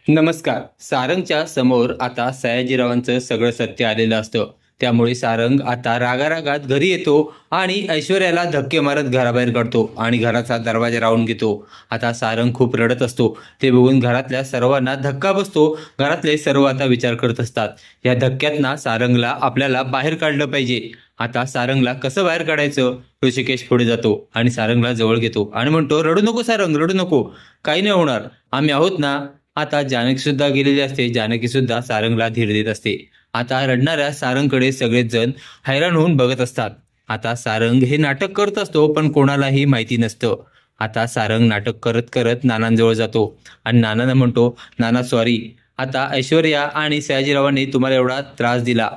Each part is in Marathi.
नमस्कार. सारंगच्या समोर आता सयाजीरावांचं सगळं सत्य आलेलं असतं. त्यामुळे सारंग आता रागारागात घरी येतो आणि ऐश्वर्याला धक्के मारत घराबाहेर काढतो आणि घराचा दरवाजा लावून घेतो. आता सारंग खूप रडत असतो. ते बघून घरातल्या सर्वांना धक्का बसतो. घरातले सर्व आता विचार करत असतात, या धक्क्यातनं सारंगला आपल्याला बाहेर काढलं पाहिजे. आता सारंगला कसं बाहेर काढायचं? ऋषिकेश पुढे जातो आणि सारंगला जवळ घेतो आणि म्हणतो, रडू नको सारंग, रडू नको, काही नाही होणार, आम्ही आहोत ना. आता जानकी सुद्धा गेलेली असते. जानकी सुद्धा सारंगला धीर देत असते. आता रडणाऱ्या सारंगकडे सगळेच जण हैराण होऊन बघत असतात. आता सारंग हे नाटक करत असतो, पण कोणालाही माहिती नसतं. आता सारंग नाटक करत करत नानांजवळ जातो आणि नानांना म्हणतो, नाना सॉरी, आता ऐश्वर्या आणि सयाजीरावांनी तुम्हाला एवढा त्रास दिला,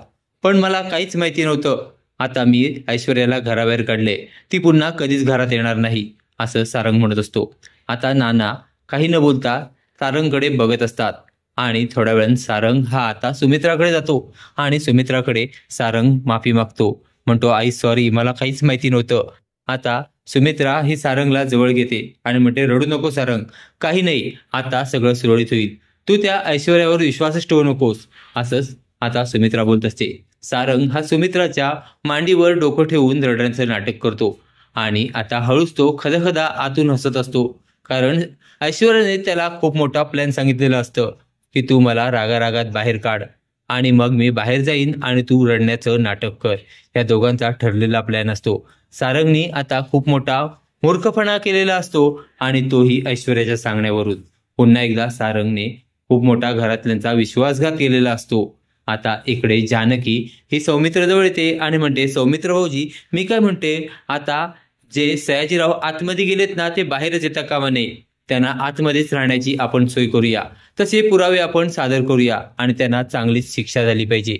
पण मला काहीच माहिती नव्हतं. आता मी ऐश्वर्याला घराबाहेर काढले, ती पुन्हा कधीच घरात येणार नाही, असं सारंग म्हणत असतो. आता नाना काही न बोलता सारंगकडे बघत असतात आणि थोड्या वेळानं सारंग हा आता सुमित्राकडे जातो आणि सुमित्राकडे सारंग माफी मागतो. म्हणतो, आई सॉरी, मला काहीच माहिती नव्हतं. आता सुमित्रा ही सारंगला जवळ घेते आणि म्हणते, रडू नको सारंग, काही नाही, आता सगळं सुरळीत होईल, तू त्या ऐश्वर्यावर विश्वासच ठेवू नकोस, असंच आता सुमित्रा बोलत असते. सारंग हा सुमित्राच्या मांडीवर डोकं ठेवून रडण्याचं नाटक करतो आणि आता हळूच तो खदखदा आतून हसत असतो. कारण ऐश्वर्याने त्याला खूप मोठा प्लॅन सांगितलेला असतं की तू मला रागारागात बाहेर काढ आणि मग मी बाहेर जाईन आणि तू रडण्याचं नाटक कर. या दोघांचा ठरलेला प्लॅन असतो. सारंगनी आता खूप मोठा मूर्खपणा केलेला असतो आणि तोही ऐश्वर्याच्या सांगण्यावरून. पुन्हा एकदा सारंगने खूप मोठा घरातल्यांचा विश्वासघात केलेला असतो. आता इकडे जानकी ही सौमित्रजवळ येते आणि म्हणते, सौमित्र भाऊजी, मी काय म्हणते, आता जे सयाजीराव आतमध्ये गेलेत ना, ते बाहेरच येता कामा नये, त्यांना आतमध्येच राहण्याची आपण सोय करूया, तसे पुरावे आपण सादर करूया आणि त्यांना चांगलीच शिक्षा झाली पाहिजे.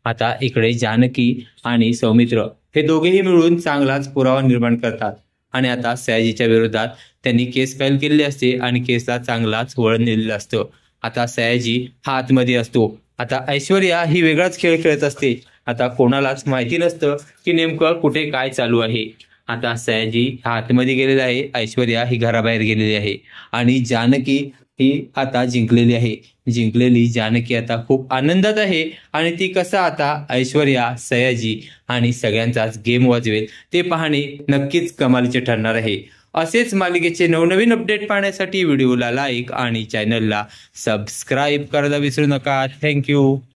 आता इकडे जानकी आणि सौमित्र हे दोघेही मिळून चांगलाच पुरावा निर्माण करतात आणि आता सयाजीच्या विरोधात त्यांनी केस फाईल केलेली असते आणि केसला चांगलाच वळण दिलेलं असतं. आता सयाजी हा आतमध्ये असतो. आता ऐश्वर्या ही वेगळाच खेळ खेळत असते. आता कोणालाच माहिती नसतं की नेमकं कुठे काय चालू आहे. आता सयाजी हा आतमध्ये गेलेला आहे, ऐश्वर्या ही घराबाहेर गेलेली आहे आणि जानकी ही आता जिंकलेली आहे. जिंकलेली जानकी आता खूप आनंदात आहे आणि ती कसं आता ऐश्वर्या, सयाजी आणि सगळ्यांचाच गेम वाजवेल ते पाहणे नक्कीच कमालीचे ठरणार आहे. असेच मालिकेचे नवनवीन अपडेट पाहण्यासाठी व्हिडिओला लाईक आणि चॅनलला सबस्क्राईब करायला विसरू नका. थँक्यू.